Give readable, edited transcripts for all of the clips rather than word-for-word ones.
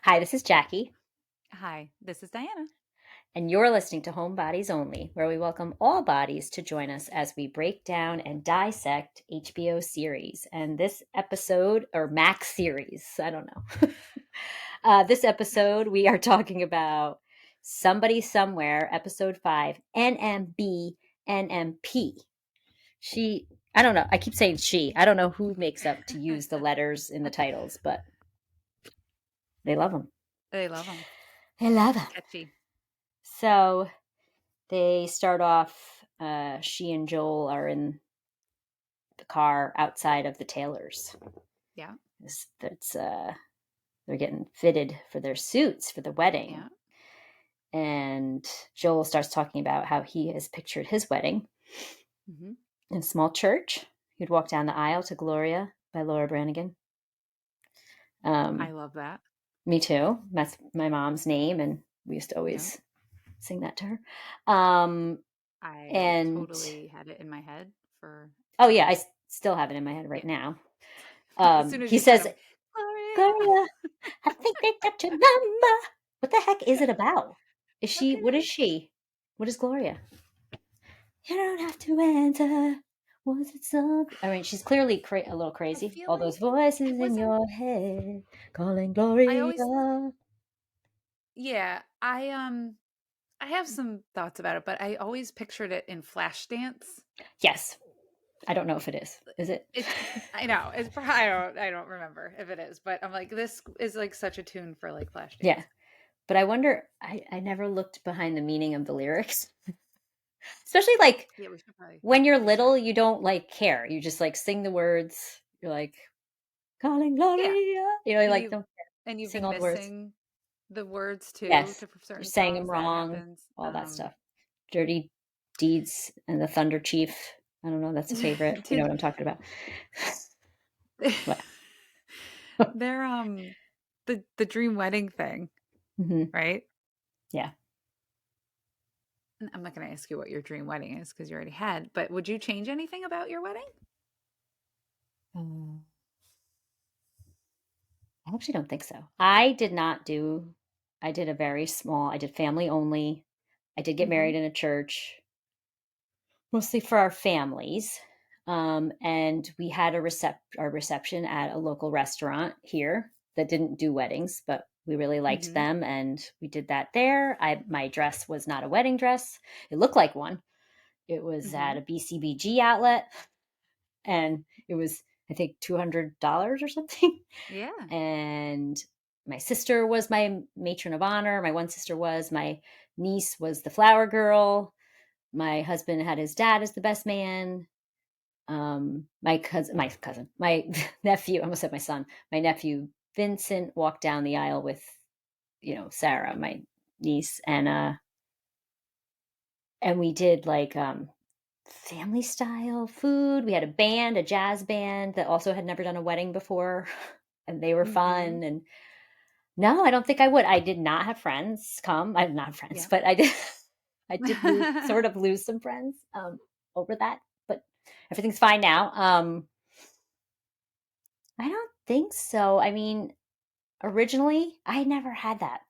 Hi, this is Jackie, Hi, this is Diana. and you're listening to Homebodies Only, where we welcome all bodies to join us as we break down and dissect HBO series. And this episode, or Max series, I don't know. This episode, we are talking about Somebody Somewhere, episode 5, NMB NMP. I don't know. I keep saying she. I don't know who makes up to use the letters in the titles, but they love them. They love them. They love them. Catchy. So they start off, she and Joel are in the car outside of the Taylors. Yeah. They're getting fitted for their suits for the wedding. Yeah. And Joel starts talking about how he has pictured his wedding Mm-hmm. in a small church. He'd walk down the aisle to Gloria by Laura Branigan. I love that. Me too. That's my mom's name, and we used to Yeah. always sing that to her. Um, I and totally had it in my head for oh yeah, I still have it in my head right yeah. now. As soon as He you said says, them, Gloria. Gloria, I think they got your number. What the heck is it about? What can What is it? she? What is Gloria? You don't have to answer. Was it something? I mean, she's clearly a little I crazy. feel All like those voices it in wasn't. your head calling I always. Gloria. Yeah. I have some thoughts about it, but I always pictured it in Flashdance. Yes. I don't know if it is. Is it? It's. I know. It's. I don't remember if it is, but I'm like, this is like such a tune for like Yeah. Flashdance. But I wonder, I never looked behind the meaning of the lyrics. Especially like Yeah, we should probably when you're research. little, you don't like care. You just like sing the words. You're like, calling Yeah. Gloria. You And like you don't and you've sing been all the words. missing the words too Yes. to You certain sang them songs. That wrong, happens. all that stuff. Dirty Deeds and the Thunder Chief. I don't know. That's a favorite. You know Did what I'm talking about. What? they're the dream wedding thing, Hmm. right? Yeah. And I'm not going to ask you what your dream wedding is because you already had, but would you change anything about your wedding? Um, I actually don't think so. I did not do, I did a very small, I did family only. I did get Mm-hmm. married in a church, mostly for our families. And we had our reception at a local restaurant here that didn't do weddings, but we really liked Mm-hmm. them, and we did that there. My dress was not a wedding dress; it looked like one. It was Mm-hmm. at a BCBG outlet, and it was I think $200 or something. Yeah. And my sister was my matron of honor. My one sister was. My niece was the flower girl. My husband had his dad as the best man. My nephew, I almost said my son, my nephew Vincent walked down the aisle with, Sarah, my niece, and we did like family style food. We had a jazz band that also had never done a wedding before, and they were Mm-hmm. fun. And no, I don't think I would. I did not have friends come. I not friends, Yeah. but I did. I did sort of lose some friends over that, but everything's fine now. I don't think so. I mean, originally, I never had that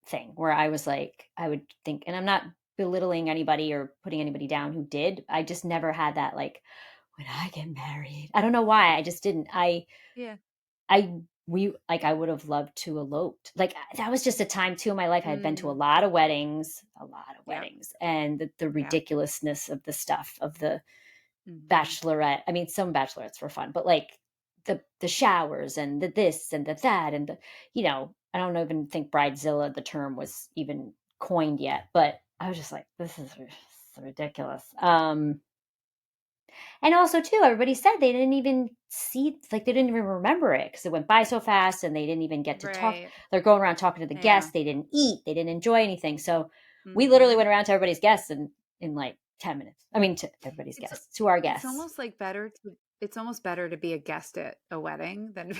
thing where I was like, I would think, and I'm not belittling anybody or putting anybody down who did. I just never had that, like, when I get married. I don't know why. I just didn't. Yeah. I, I would have loved to eloped. Like, that was just a time too in my life. I had been to Mm. a lot of Yeah. weddings, and the Yeah. ridiculousness of the stuff of the Mm-hmm. bachelorette. I mean, some bachelorettes were fun, but like the showers and the this and the that and I don't even think bridezilla the term was even coined yet, but I was just like, this is ridiculous. And also too, everybody said they didn't even see, like they didn't even remember it because it went by so fast and they didn't even get to talk. Right. They're going around talking to the Yeah. guests. They didn't eat. They didn't enjoy anything. So we literally Mm-hmm. went around to everybody's guests in like 10 minutes. I mean, to everybody's It's guests, to our it's guests. almost like better to it's almost better to be a guest at a wedding than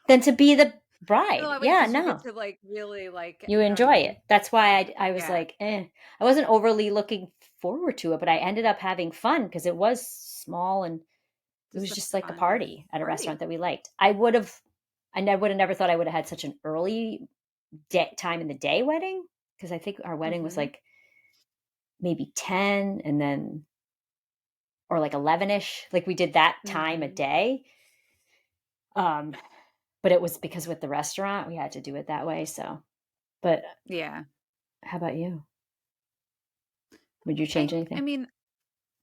Than to be the feel bride. that way Yeah, because you get no. to like really like You you know what I enjoy it. mean? That's why I was Yeah. like, eh. I wasn't overly looking forward to it, but I ended up having fun because it was small and it Just was a just like a fun party at a restaurant party. that we liked. I would have never thought I would have had such an early time in the day wedding, because I think our wedding was like maybe 10 and then, or like 11ish. Like we did that time a day. But it was because with the restaurant, we had to do it that way. So, but Yeah. how about you? Would you change I anything? mean,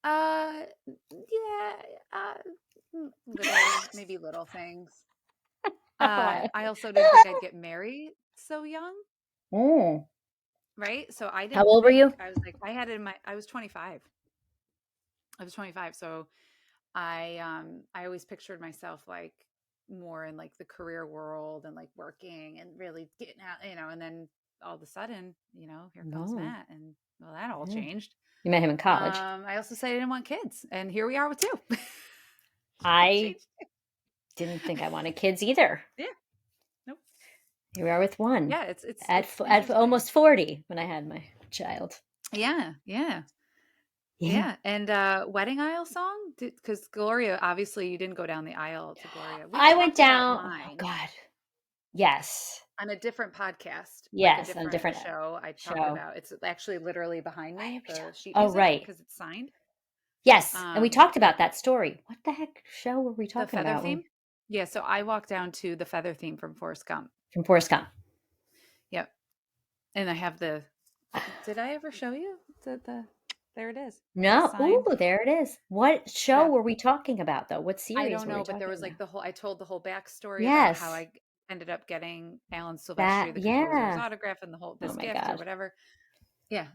uh, yeah, little, maybe little things. Why? I also didn't think I'd get married so young, Mm. right? So I How didn't old were think, you? I was like, I was 25. I was 25. So I always pictured myself like more in like the career world and like working and really getting out, and then all of a sudden, here comes No. Matt, and well, that all Yeah. changed. You met him in college. I also said I didn't want kids, and here we are with two. That I changed. didn't think I wanted kids either. Yeah. Nope. Here we are with one Yeah, it's at it's at interesting. almost 40 when I had my child. Yeah, yeah. Yeah. Yeah, and wedding aisle song? Because Gloria, obviously, you didn't go down the aisle to Gloria. We've I went talked about down. Oh mine God. Yes. on a different podcast, like a Yes. On a different different show. I talked show. about it's actually literally behind Why me, did we the talk? sheet Oh, music, right. because it's signed. Yes. And we Um, talked about that story. What the heck show were we the talking feather about? theme. Yeah, so I walked down to the feather theme from Forrest Gump. From Forrest Gump. Yep, and I have the. Did I ever show you the? There it is. The No. Ooh, signed. there it is. What show Yeah, were we talking about, though? What I series don't were we know, but there talking was about? like the whole. I told the whole backstory about how Yes. I ended up getting Alan Silvestri, That, the composer's yeah. autograph, and the whole Oh this my gift or God. whatever. Yeah,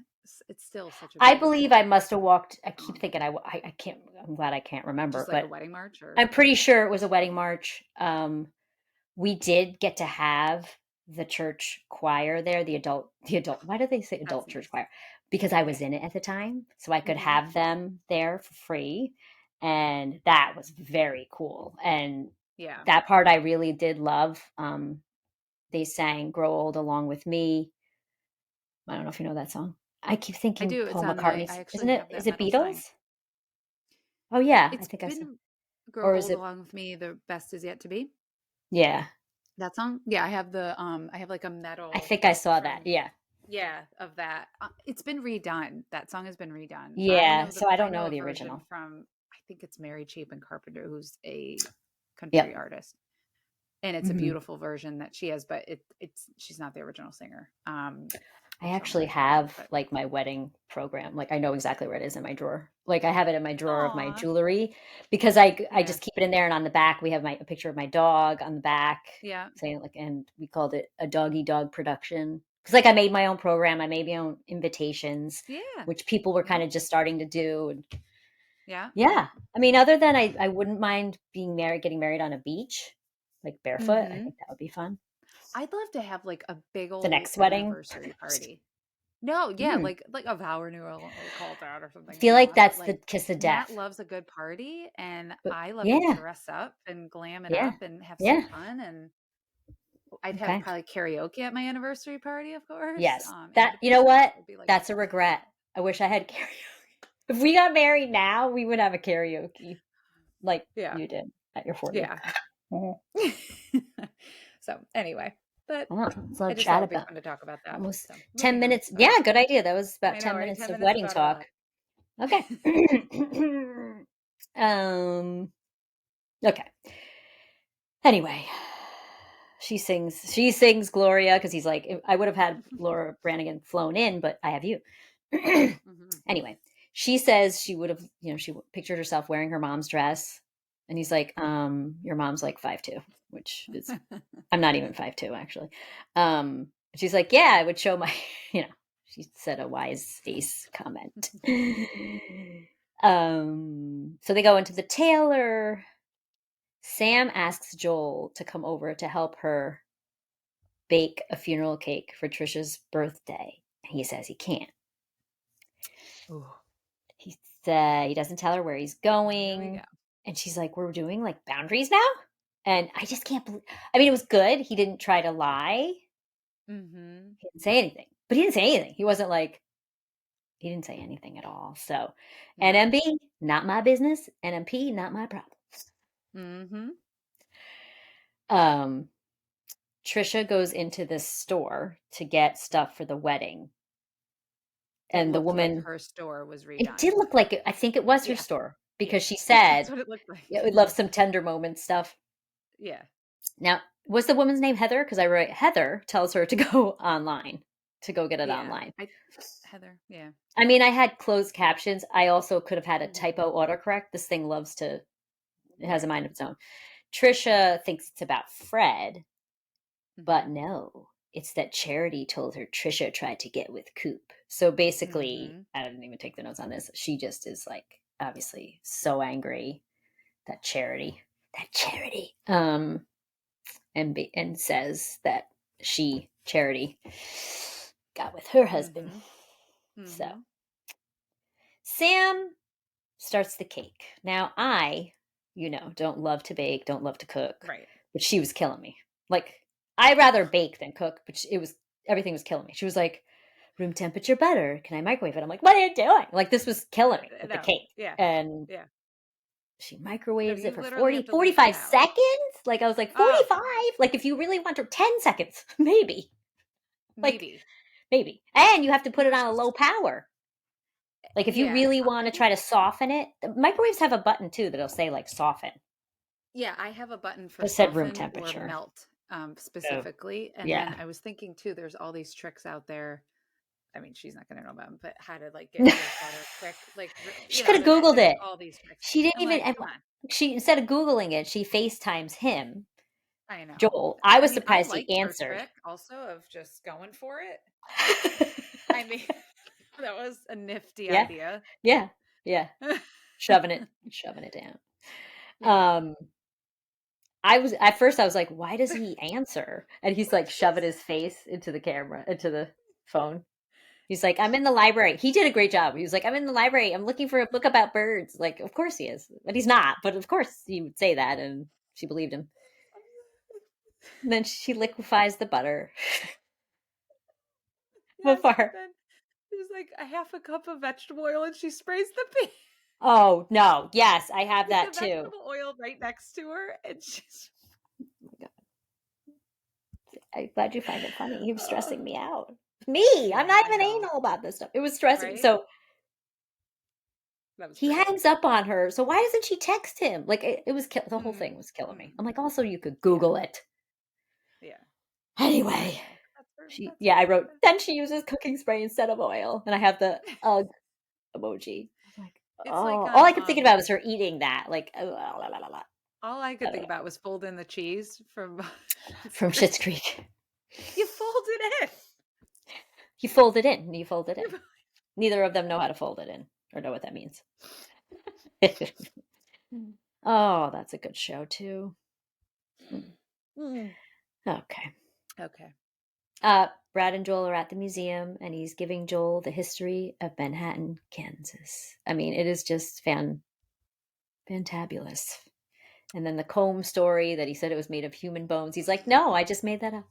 it's still such a I believe I beautiful must have walked. I keep song. thinking I can't. I'm glad I can't remember, Just like a but wedding march, or I'm pretty sure it was a wedding march. We did get to have the church choir there, the adult. Why do they say that's adult church nice. choir? Because I Yeah. was in it at the time, so I could Hmm. have them there for free, and that was very cool. And Yeah, that part I really did love. They sang "Grow Old" along with me. I don't know if you know that song. I keep I thinking do. It's Paul on the. I McCartney's. actually Isn't it? have Is that it metal signed. Beatles? Oh yeah, I It's think I said. been "Grow Or is Old it? Along with Me." The best is yet to be. Yeah, That song. Yeah, I have the. I have like a I metal think I saw that. from. Yeah, Yeah, of that. It's been redone. That song has been redone. yeah. So I I don't know know a the version original. from. I think it's Mary Chapin Carpenter, who's a country Yep. artist, and it's a Hmm. beautiful version that she has. But it's she's not the original singer. I I'll show actually Mary Chapin, have but like my wedding program. Like I know exactly where it is in my drawer. Like I have it in my drawer of my aw, jewelry because I yeah, just keep it in there. And on the back we have a picture of my dog on the back, yeah, saying like, and we called it a doggy dog production because like I made my own program. I made my own invitations, yeah, which people were yeah, kind of just starting to do. And yeah, yeah. yeah, I mean, other than I wouldn't mind being married, getting married on a beach, like barefoot. I Mm-hmm. think that would be fun. I'd love to have like a big The old next wedding. anniversary party. No, yeah, Hmm. like a vow renewal, we'll call it that or I something, feel like but that's the like kiss of Matt death. loves a good party and But I love to yeah, dress up and glam it yeah, up and have some yeah. fun, and I'd have Okay. probably karaoke at my anniversary party, of course, Yes. and That, a you know beach. what? It'd be like That's a regret. I wish I had karaoke. If we got married now, we would have a karaoke like yeah, you did at your 40th. yeah. Mhm. So anyway, but Oh, so I let's just thought chat it'd be about fun to talk about that. almost So 10 moving on. minutes. Yeah, good idea. That was about I know, 10 right? minutes 10 of minutes wedding about a talk. lot. Okay. um, okay. Anyway, she sings Gloria because he's like, I would have had Laura Branigan flown in, but I have you. Hmm. Anyway, she says she would have, she pictured herself wearing her mom's dress. And he's like, your mom's like 5'2", which is, I'm not even 5'2", actually. She's like, yeah, I would show my, she said a wise ace comment. So they go into the tailor. Sam asks Joel to come over to help her bake a funeral cake for Trisha's birthday. He says he can't. Ooh, He he doesn't tell her where he's here we go. going. And she's like, we're doing like boundaries now? And I just can't believe, I mean, it was good. He didn't try to lie. Hmm. He didn't say anything, but he didn't say anything. He wasn't like, he didn't say anything at all. So Yeah. NMB, not my business. NMP, not my problem. Hmm. Um, Trisha goes into this store to get stuff for the wedding. It And the looked like woman, her store was it redone. did look like it. I think it was her Yeah. store Yeah. because she said, That's what it looked like. yeah, we love some tender moment stuff. Yeah. Now, was the woman's name Heather? Because I wrote Heather tells her to go online, to go get it Yeah. online. Heather. Yeah. I mean, I had closed captions. I also could have had a Mhm. typo autocorrect. This thing loves to, it has a Right. mind of its own. Trisha thinks it's about Fred, but Mhm. no, it's that Charity told her Trisha tried to get with Coop. So basically, Mhm. I didn't even take the notes on this. She just is like obviously so angry that Charity, and says that Charity, got with her husband. Mhm. So Mhm. Sam starts the cake. Now don't love to bake, don't love to cook, Right. but she was killing me. Like I rather bake than cook, but it was everything was killing me. She was like, "Room temperature butter. Can I microwave it?" I'm like, "What are you doing?" Like this was killing me with the No. cake. Yeah. And Yeah. she No, microwaves it you for literally 40, have to leave the 45 house. seconds. Like I was like, Oh, 45? Like if you really want to 10 seconds, maybe. Like maybe. maybe. And you have to put It it was on a low just power. Like if you yeah. really want to I try to soften it, the microwaves have a button too that'll say like soften. Yeah, I have a button for It said room soften or temperature. melt, Oh, specifically. And then yeah. I was thinking too, there's all these tricks out there. I mean, she's not going to know about them, but how to like get your butter quick, like She could have Googled there's it. all these tricks. She didn't I'm even, like, and come on, she, instead of Googling it, she FaceTimes him, I know. Joel. I I was mean, I surprised he liked her answered. trick also of just going for it. I mean, that was a nifty Yeah, idea. yeah, yeah. Shoving it down. Yeah. Um, I was at first I was like, why does he answer? And he's like shoving his face into the camera, into the phone. He's like, I'm in the library. He did a great job. He was like, I'm in the library. I'm looking for a book about birds. Like, of course he is, but he's not. But of course he would say that, and she believed him. And then she liquefies the butter Yes, but before. then there's like a half a cup of vegetable oil and she sprays the pea Oh no! Yes, I have with the that too. vegetable oil right next to her and she's Oh my God. I'm glad you find it funny. He was oh, stressing me out. Me, I'm yeah, not I even know. anal about this stuff. It was stressing. Right? So That was he great. hangs up on her. So why doesn't she text him? Like it was the whole thing was killing me. I'm Mm. like, also you could Yeah. Google it. Yeah. I Anyway, know. That's yeah, her I wrote, that's then she uses cooking spray instead of oil. And I have the ugh emoji. I was like, it's like oh, all I could think about was her eating that. Like, oh, la, la, la, la. all I I could don't think know. about was folding the cheese from Schitt's From Creek. Schitt's Creek. You fold it You fold it in. You fold it in. in. Neither of them know how to fold it in or know what that means. Oh, that's a good show too. Mm. Okay. Okay. Brad and Joel are at the museum, and he's giving Joel the history of Manhattan, Kansas. I mean, it is just fantabulous. And then the comb story that he said it was made of human bones. He's like, no, I just made that up.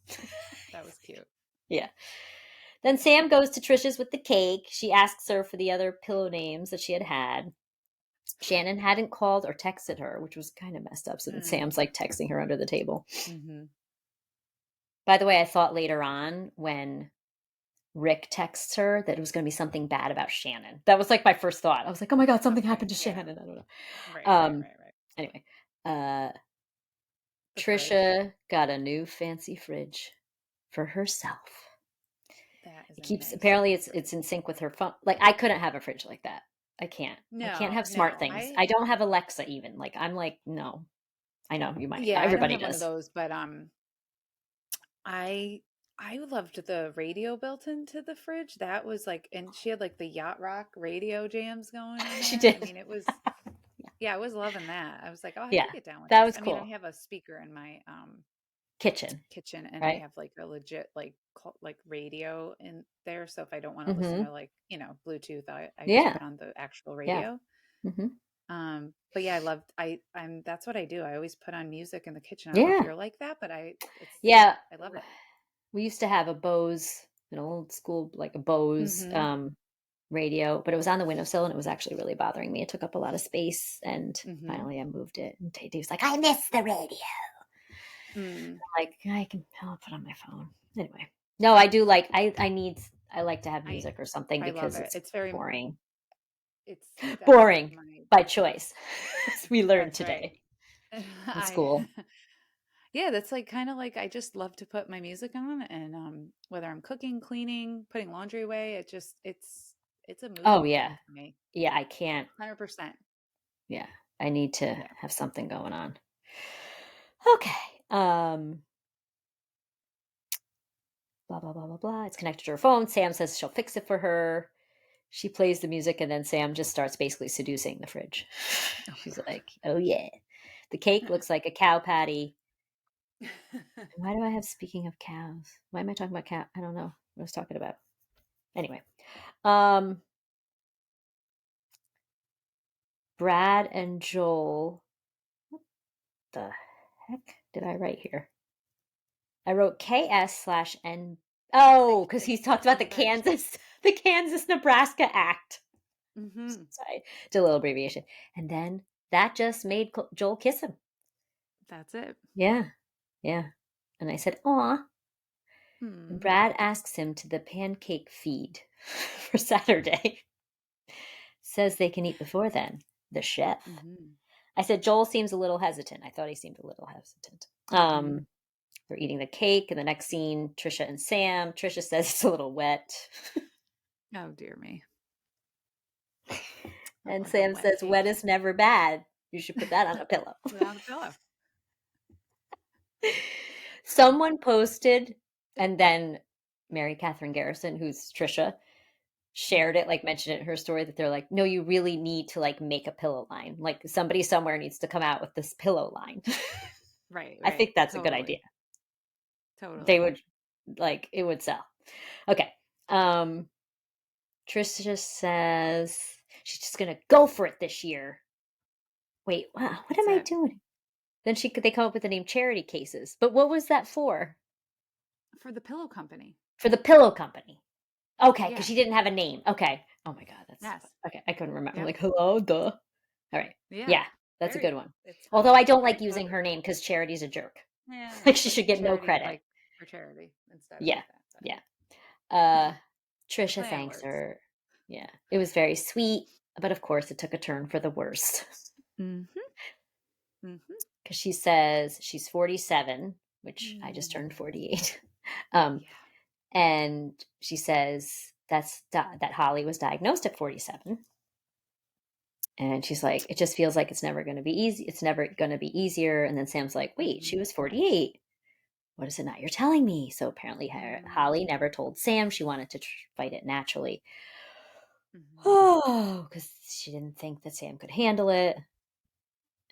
That was cute. Yeah. Then Sam goes to Trisha's with the cake. She asks her for the other pillow names that she had had. Shannon hadn't called or texted her, which was kind of messed up. So then Mm. Sam's like texting her under the table. Mm-hmm. By the way, I thought later on when Rick texts her that it was going to be something bad about Shannon. That was like my first thought. I was like, oh my God, something Okay. happened to Yeah. Shannon. I don't know. Right, right, Um, right, right. anyway, uh, The fridge. Trisha got a new fancy fridge for herself. That is It a keeps nice apparently looking it's fridge. in sync with her phone. Like I couldn't have a fridge like that. I can't. I can't No, have smart no. things. I don't have Alexa even. Like I'm like, no. I know you might. Yeah, I don't Everybody have one of does. those, but I I loved the radio built into the fridge. That was like and she had like the yacht rock radio jams going in She there. I did. mean, it was yeah, I was loving that. I was like, "Oh, I Yeah. could get down with That this." was I mean, I cool. have a speaker in my Kitchen, kitchen and I right? have like a legit like radio in there, so if I don't want to listen Mm-hmm. to like, Bluetooth, I just Yeah. put on the actual Yeah. radio. Mm-hmm. But yeah, I'm that's what I do. I always put on music in the kitchen. I don't know if Yeah. you're like that, but Yeah. I love it. We used to have a Bose, an old school, like a Bose Mhm. radio, but it was on the windowsill and it was actually really bothering me. It took up a lot of space. And Mhm. finally I moved it. And Tay was like, I miss the radio. Mm. Like, I'll put on my phone. Anyway. No, I do like I like to have I music or something I love because it. it's It's very boring. it's that's like Boring my by choice, as we learned that's right. today in I school. yeah, that's like kind of like I just love to put my music on and whether I'm cooking, cleaning, putting laundry away, it's a mood Oh, lifter yeah. for me. Yeah, I can't 100%. yeah, I need to Yeah. have something going on. Okay. Blah, blah, blah, blah, blah. It's connected to her phone. Sam says she'll fix it for her. She plays the music, and then Sam just starts basically seducing the fridge. Oh She's like, "Oh, yeah." The cake looks like a cow patty. god. Why do I have speaking of cows? Why am I talking about cow? I don't know what I was talking about. Anyway, um, Brad and Joel. The heck did I write here? I wrote KS/N. Oh, because he's talked about Oh, the bridge. Kansas Nebraska Act. Mhm. Sorry, did a little abbreviation. And then that just made Joel kiss him. That's it. Yeah, yeah. And I said, "Aw." And Hmm. Brad asks him to the pancake feed for Saturday. Says they can eat before then. The chef. Mhm. I said Joel seems a little hesitant. I thought he seemed a little hesitant. Mhm. They're eating the cake. In the next scene, Trisha and Sam. Trisha says it's a little wet. Oh dear me. And Like a Sam wet says, wet cake is never bad. You should put that on a pillow. without a pillow. Someone posted, and then Mary Catherine Garrison, who's Trisha, shared Mhm. it, like mentioned it in her story that they're like, no, you really need to like make a pillow line. Like somebody somewhere needs to come out with this pillow line. Right, I right. think that's a good idea. Totally. They Totally. would like it would sell. Okay. Um Trisha says she's just gonna go for it this year. Wait, wow, what That's am I it. doing? Then they come up with the name Charity Cases. But what was that for? For the pillow company. For the pillow company. Okay, because Yeah. she didn't have a name. Okay. Oh my god, that's Yes. okay. I couldn't remember. I'm Yep. like, hello, duh. All right. Yeah. Yeah, that's a good Very one. it's Although I don't like very using clever. her name because Charity's a jerk. Yeah, Like she but should get no charity credit. like for charity instead of Yeah, that. But yeah. Uh the Trisha plan thanks works. her. Yeah. It was very sweet, but of course it took a turn for the worst. Mhm. Mhm. Because she says she's 47, which I just turned Mm. 48. um, Yeah. and she says that Holly was diagnosed at 47. And she's like, it just feels like it's never going to be easy. It's never going to be easier. And then Sam's like, wait, she Mhm. was 48. What is it not you're telling me? So apparently, Mm. Holly never told Sam she wanted to fight it naturally. Mhm. Oh, because she didn't think that Sam could handle it.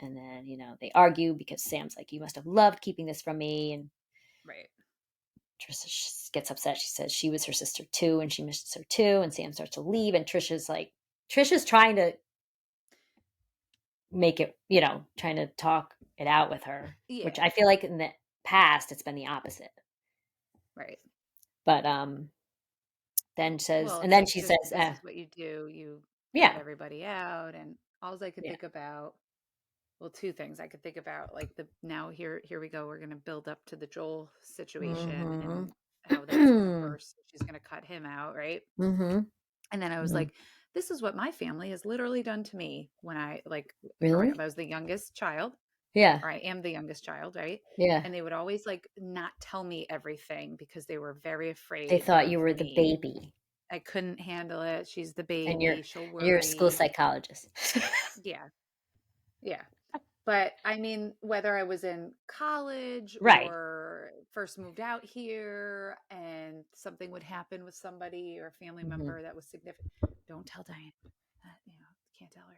And then, they argue because Sam's like, you must have loved keeping this from me. And Right. Trisha gets upset. She says she was her sister too, and she misses her too. And Sam starts to leave. And Trisha's trying to make it, trying to talk it out with her, which Yeah. I feel like in the past it's been the opposite. Right. But Well, and it's then like she just says, this is what you do. You cut yeah, everybody out, and all I could yeah. think about, well, two things I could think about, like the now here we go. We're going to build up to the Joel situation Mm-hmm. and how that's going to burst. She's going to cut him out, right? Mm-hmm. And then I was like, this is what my family has literally done to me when I like growing up. Really? I was the youngest child, Yeah, or I am the youngest child, right? yeah. And they would always like not tell me everything because they were very They afraid thought of you were the me. baby, I couldn't handle it. She's the and baby. She'll you're a school worry. psychologist. Yeah. Yeah. But I mean, whether I was in college Right. or first moved out here and something would happen with somebody or a family Mm-hmm. member that was significant, don't tell Diane. Can't tell her.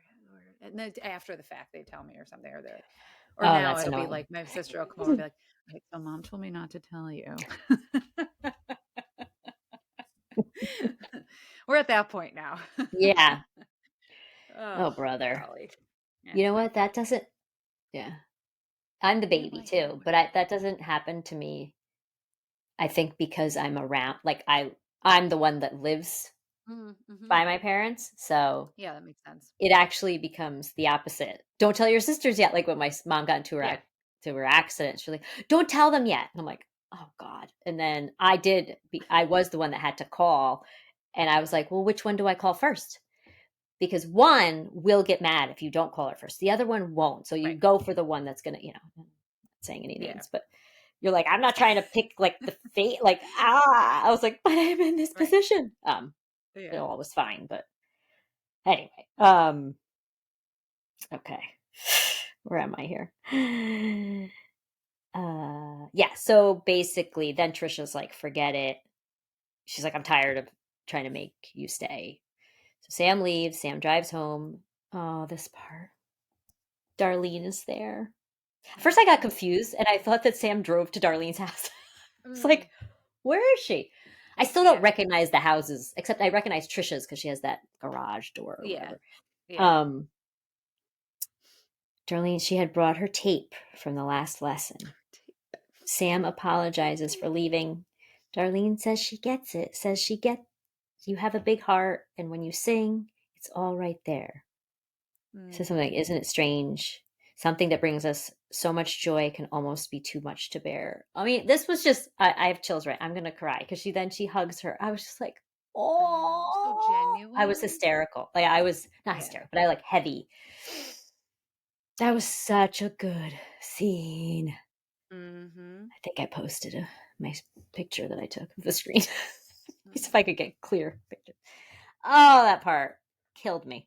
And then after the fact, they tell me or something, or Oh, now that's it'll be annoying. like my sister will come over and be like, "Right, so mom told me not to tell you." We're at that point now. Yeah. Oh, Oh, brother. golly. Yeah. You know what? That doesn't. Yeah. I'm the They didn't baby like it. too, but that doesn't happen to me. I think because I'm around, like I'm the one that lives Mm-hmm. by my parents, so Yeah, that makes sense. it actually becomes the opposite. Don't tell your sisters yet, like when my mom got into her Yeah. to her accident. She's like, don't tell them yet. And I'm like, oh God. And then I was the one that had to call. And I was like, well, which one do I call first? Because one will get mad if you don't call her first. The other one won't. So you Right. go for the one that's going to, I'm not saying any Yeah. names, but you're like, I'm not trying to pick like the fate, like, I was like, but I'm in this Right. position. It Yeah. all was fine. But anyway, okay. Where am I here? Yeah. So basically, then Trisha's like, forget it. She's like, I'm tired of trying to make you stay. So Sam leaves. Sam drives home. Oh, this part. Darlene is there. At first, I got confused and I thought that Sam drove to Darlene's house. It's Mm, like, where is she? I still don't yeah. recognize the houses, except I recognize Trisha's because she has that garage door or Yeah. whatever. Yeah. Um, Darlene, she had brought her tape from the last lesson. Sam apologizes for leaving. Darlene says she gets it, says you have a big heart, and when you sing, it's all right there. Says something like, isn't it strange? Something that brings us so much joy can almost be too much to bear. I mean, this was just, I have chills, right? I'm going to cry because she hugs her. I was just like, I know. So oh, I was genuine. hysterical. Like, I was not Yeah. hysterical, but I like heavy. That was such a good scene. Mm-hmm. I think I posted my picture that I took of the screen. See if I could get clear picture. Oh, that part killed me.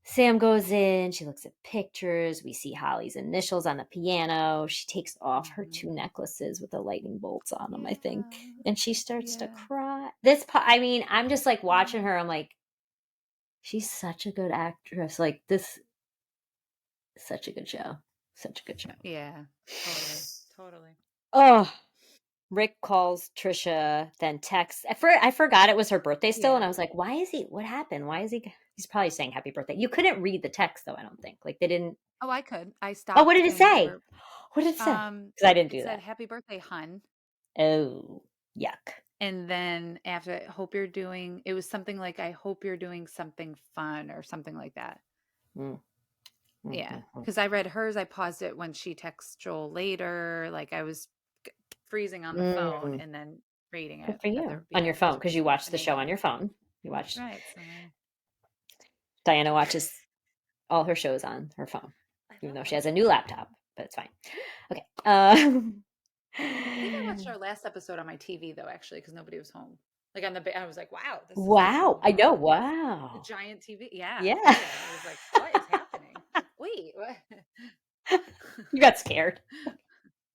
Sam goes in. She looks at pictures. We see Holly's initials on the piano. She takes off her Mm-hmm. 2 necklaces with the lightning bolts on them, I think. Yeah. And she starts to Yeah. cry. This part, I mean, I'm just like watching her. I'm like, she's such a good actress. Like, this is such a good show. Such a good show. Yeah. Totally. Totally. Oh, Rick calls Trisha, then texts. I forgot it was her birthday still, and Yeah. I was like, "Why is he? What happened? Why is he? He's probably saying happy birthday." You couldn't read the text though. I don't think like they didn't. Oh, I could. I Oh, what stopped did it and we say? were What did it say? Because I didn't it do said that. happy birthday, hun. Oh, yuck. And then after hope you're doing it was something like I hope you're doing something fun or something like that. Mm, mm, Yeah. mm, mm. Because I read hers, I paused it when she texts Joel later. Like I was freezing on the phone Mm, and then reading good it for at the you on your beginning. phone So because you watch I the made show on notes. your phone. You watch Right. So Diana watches all her shows on her phone, I even love though she it. has a new laptop, but it's fine. Woo. Okay. I think I watched our last episode on my TV though, actually, because nobody was home. Like on the, I was like, wow, this is Wow. awesome. I know. A Wow. giant TV. Yeah, Yeah. yeah. I was like, what is happening? Like, wait, what? You got scared.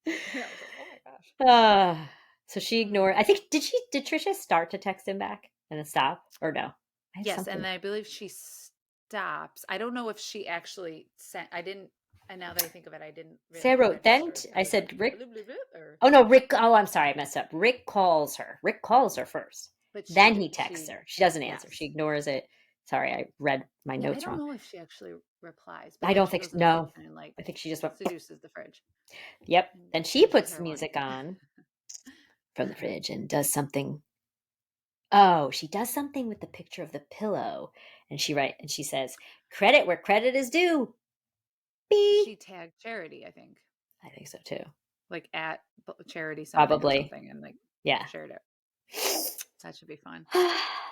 Yeah, I was like, oh my gosh. Uh, so she ignored. Mm. I think did Trisha start to text him back and then stop or no? I have Yes, and something. I believe she stops. I don't know if she actually sent. I didn't. And now that I think of it, I didn't Say I really wrote register if it I was like said Rick. bloop, bloop, bloop, or. Oh no, Rick. Oh, I'm sorry, I messed up. Rick calls her. Rick calls her first. But Then he texts she her. She doesn't answer. She yes. ignores it. Sorry, I read my Yeah, I notes don't wrong. know if she actually replies, but I then don't she think goes in the no. kitchen and like I think she just went. seduces the fridge Yep. and Then she finishes puts her the wine. music on from the fridge and does something. Oh, she does something with the picture of the pillow, and she says, "Credit where credit is due." She Beep. tagged Charity, I think, I think so too. like at Charity something or Probably. something, and like Yeah. shared it. That should be fun.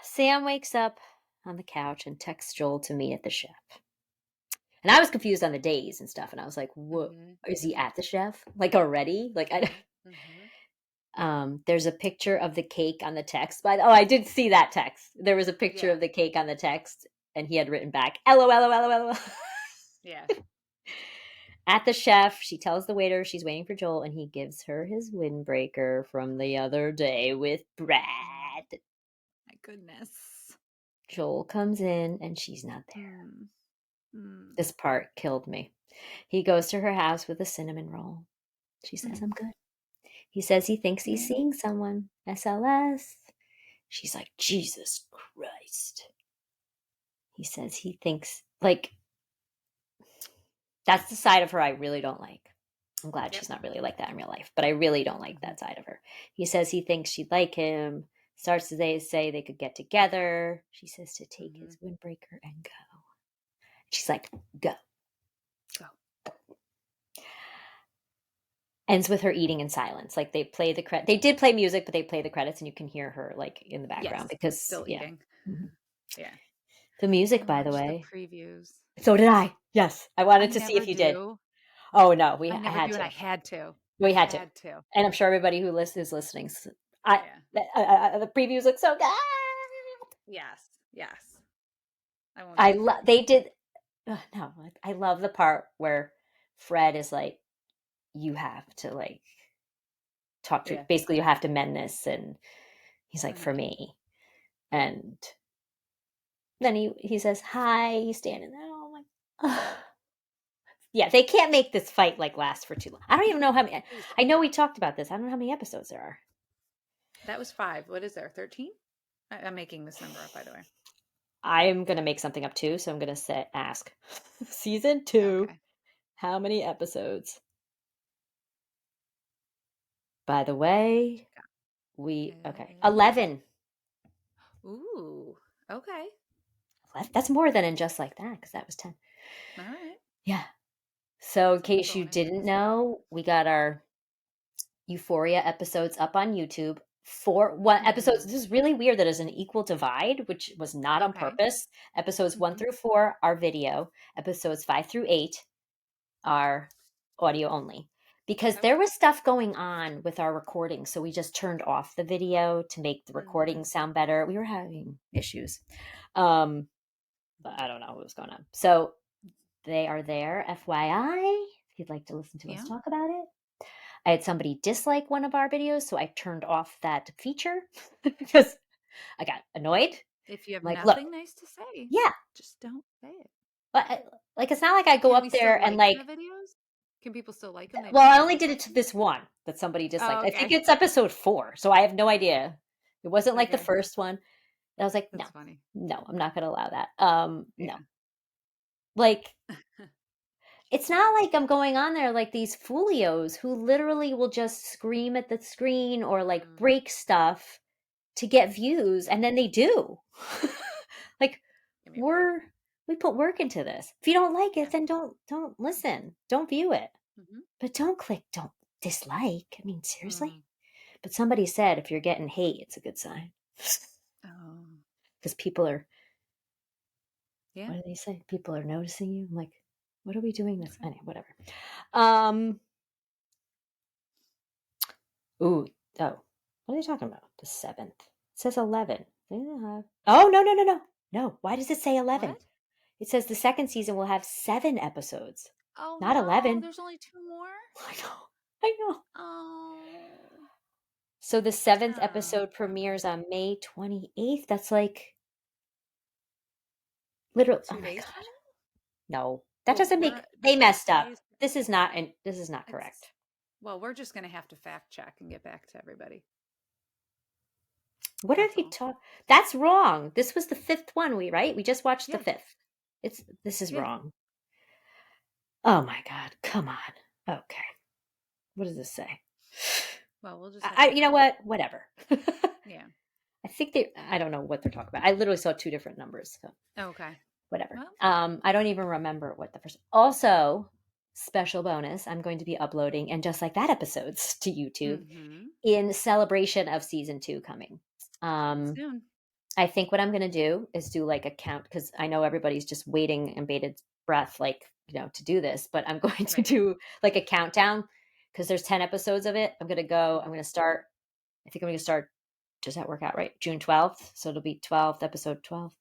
Sam wakes up on the couch and texts Joel to meet at the chef. And I was confused on the days and stuff. And I was like, what? Mm-hmm, Is he mm-hmm, at the chef? Like already? Like, I, mm-hmm, mm-hmm. there's a picture of the cake on the text. Oh, I did see that text. There was a picture Yeah, of the cake on the text. And he had written back, LOL, LOL. yeah. At the chef, she tells the waiter she's waiting for Joel. And he gives her his windbreaker from the other day with Oh Brad. my goodness. Joel comes in and she's not there. Mm, mm, This part killed me. He goes to her house with a cinnamon roll. She says, mm. I'm good. He says he thinks he's Yeah. seeing someone. SLS. She's like, Jesus Christ. He says he thinks, like, that's the side of her I really don't like. I'm glad Yep. she's not really like that in real life, but I really don't like Mm-hmm. that side of her. He says he thinks she'd like him. Starts to say they could get together. She says to take Mm-hmm. his windbreaker and go. She's like, go. Go. ends with her eating in silence. Like they play they did play music, but they play the credits and you can hear her like in the background Yes, because still yeah. eating. Mhm. Yeah. The I music, by the watched the way. previews. So did I. Yes. I I wanted to see never if you did. do. Oh no, I I never had do, and I to. had to. I We had to. had to. And I'm sure everybody who's listening, I, Yeah. the previews look so good. Yes. Yes. I won't say fave. They did. No, I love the part where Fred is like, you have to like talk to, Yeah. basically you have to mend this. And he's like, for Uh-huh. me. And then he says, hi, he's standing there. Oh my, oh. Yeah, they can't make this fight like last for too long. I don't even know how many, It was I know we talked about this. I don't know how many episodes there are. That was 5. What is there? 13? I'm making this number up, by the way. I'm going to make something up too. So I'm going to ask season 2, Okay. how many episodes? By the way, okay, Uh, 11. ooh. Okay. That's more than in Just Like That, because that was 10. All right. Yeah. So in So we're case you going into didn't episode 11. know, we got our Euphoria episodes up on YouTube. 4 episodes. Mm-hmm. This is really weird that it's an equal divide, which was not on Okay. purpose. Episodes 1 Mm-hmm. through 4 are video. Episodes 5 through 8 are audio only. Because there Okay. was stuff going on with our recording, so we just turned off the video to make the Mm-hmm. recording sound better. We were having issues. Um, but I don't know what was going on. So they are there, FYI, if you'd like to listen to us Yeah. talk about it. I had somebody dislike one of our videos, so I turned off that feature because I got annoyed. I'm If you have like, look, nothing nice to say, yeah, just don't say it. like it's not like I go Can we up still there and like like, the videos? Can people still like them? They well, just I can't only did it dislike to them? this one that somebody disliked. Oh, I think okay. it's episode 4, so I have no idea. It wasn't like the Okay. first one. I was like, no, That's funny. no, I'm not going to allow that. No, Yeah. like it's not like I'm going on there like these folios who literally will just scream at the screen or like Mm, break stuff to get views, yeah. and then they do. Like Give me a break. we're we put work into this. If you don't like Yeah. it, then don't listen. Don't view it. Mm-hmm. But don't dislike. I mean, seriously? Mm. But somebody said if you're getting hate, it's a good sign. Oh, Because people are, yeah. what do they say? People are noticing you. I'm like, what are we doing this? Okay. Anyway, whatever. Um, ooh, oh, what are they talking about? The 7th. It says 11. Oh, no, no, no, no. No, why does it say 11? What? It says the second season will have 7 episodes, Oh not no, 11. there's only 2 more? I know. I know. Oh. So the 7th Oh, episode premieres okay. on May 28th. That's like literally, oh 2 my days from God. now? No, that Well, doesn't we're make, they that's messed up. today's This is not it's correct. well, we're just going to have to fact check and get back to everybody. What are That's they all. talking? That's wrong. This was the 5th one, right? We just watched the Yeah. 5th. This is Yeah. wrong. Oh my God. Come on. Okay. What does this say? Well, we'll just have to You find know out. what? Whatever. Yeah. I think I don't know what they're talking about. I literally saw 2 different numbers. So Okay. whatever. Well. I don't even remember what the first. Also, special bonus, I'm going to be uploading and just like that episodes to YouTube Mhm. in celebration of season 2 coming. Coming Um, soon. I think what I'm going to do is do like a count because I know everybody's just waiting and bated breath, like to do this. But I'm going to Right. do like a countdown because there's 10 episodes of it. I'm going to go. I'm Mhm. going to start. I think I'm going to start. Does that work out right? June 12th. So it'll be 12th, episode 12.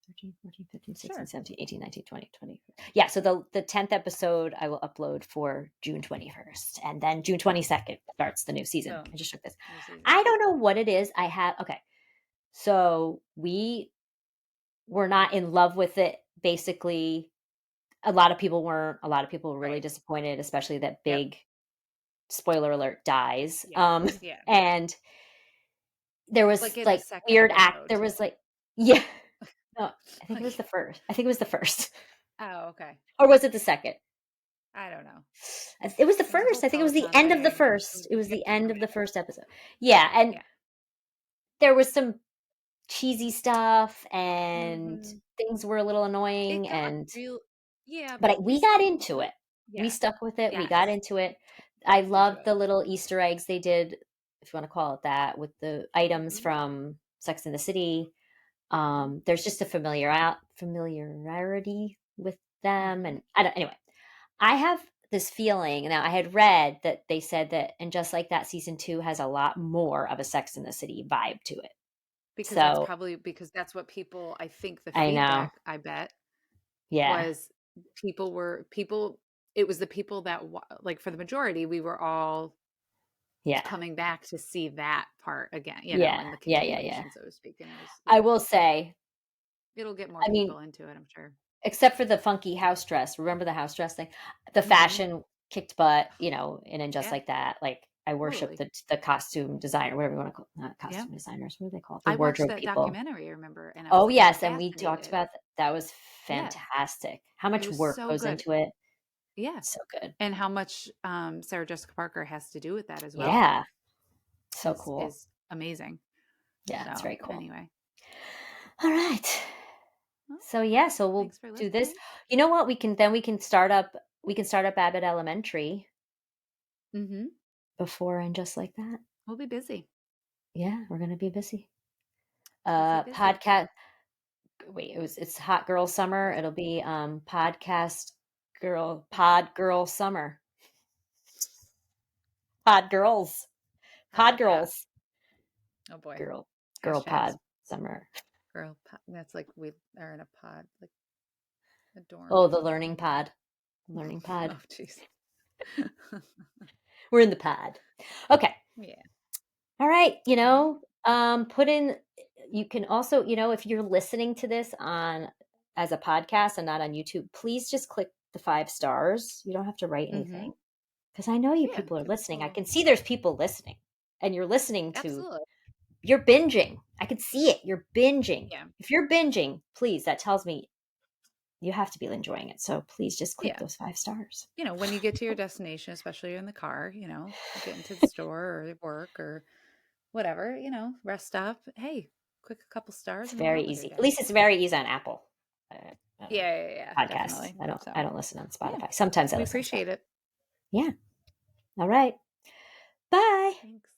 13, 14, 15, 16, Sure. 17, 18, 19, 20, 20. Yeah, so the 10th episode I will upload for June 21st. And then June 22nd starts the new season. Oh, I just took this. new season. I don't know what it is. Okay. So we were not in love with it. Basically, a lot of people weren't. A lot of people were really Right. disappointed, especially that Yep. big spoiler alert dies. Yeah. Yeah. And there was Like in the like second weird episode there too. was like, yeah. No, I think it was Like, the first. I think it was the first. oh, okay. Or was it the second? I don't know. It was the There's a whole first. I think it was the Peloton end of the thing. first. It was Yep. the end of Okay. the first episode. Yeah, and Yeah. there was some cheesy stuff and Mhm. things were a little It annoying got and real. Yeah, but but we we got stuck with into it. it. We Yeah. stuck with it. We got Yes. into it. I into love it. the little Easter eggs they did, if you want to call it that, with the items Mhm. from Sex and the City. Mhm. There's just a familiarity with them, Mhm. and I don't. Anyway, I have this feeling. Now, I had read that they said that, and just like that, season 2 has a lot more of a Sex and the City vibe to it. Because that's So probably because that's what people, I think the I know, feedback, I bet, yeah, was people it was the people that like for the majority, we were all yeah, coming back to see that part again, yeah, and the yeah. continuation, so to speak, and it was, I will say, it'll get more I mean, people into it, I'm sure. except for the funky house dress. Remember the house dress thing? The Mhm. fashion kicked butt, and then just Yeah, like that, like, I worship totally. the costume designer, whatever you wanna call, not Yeah. costume designers, what are they called? The I watched wardrobe that people. documentary, I remember, and I was Oh, like yes, and we talked fascinated. about that was Yeah, fantastic. How it much was work so goes good. into it. Yeah, So good. and how much, Sarah Jessica Parker has to do with that as well Yeah, so cool. is amazing. Yeah, it's So, very cool. anyway. Alright. Well, So, yeah, so we'll thanks for do this. listening. You know what? We can start up Abbott Elementary Mhm. before and just like that. We'll be busy. Yeah, we're gonna be busy. Busy, busy. Podcast wait, it's Hot Girl Summer. It'll be, Pod Girl Summer. Pod Girls. I Pod like that. Girls. Oh boy. Girl Hashtags. Pod Summer. That's like we are in a pod, like a dorm Oh, or the something. learning pod. Learning pod. Oh, jeez. We're in the pod. Okay. Yeah. All right. Well, Put in, you can also, if you're listening to this on as a podcast and not on YouTube, please just click the 5 stars. You don't have to write mhm. anything because I know you Yeah, people are give us a listening. I little. can see there's people listening and Absolutely. you're binging. I can see it. You're binging. Yeah. If you're binging, please, that tells me you have to be enjoying it. So please just click Yeah. those 5 stars. When you get to your destination, especially in the car, you get into the store or work or whatever, rest stop. Hey, quick a couple stars It's and move very on with your easy. At day. least it's very easy on Apple. I don't know. Yeah, yeah, yeah, Podcasts. definitely. I So, don't listen on yeah, Spotify. Sometimes I we listen on appreciate Spotify. it. Yeah. All right. Bye. Thanks.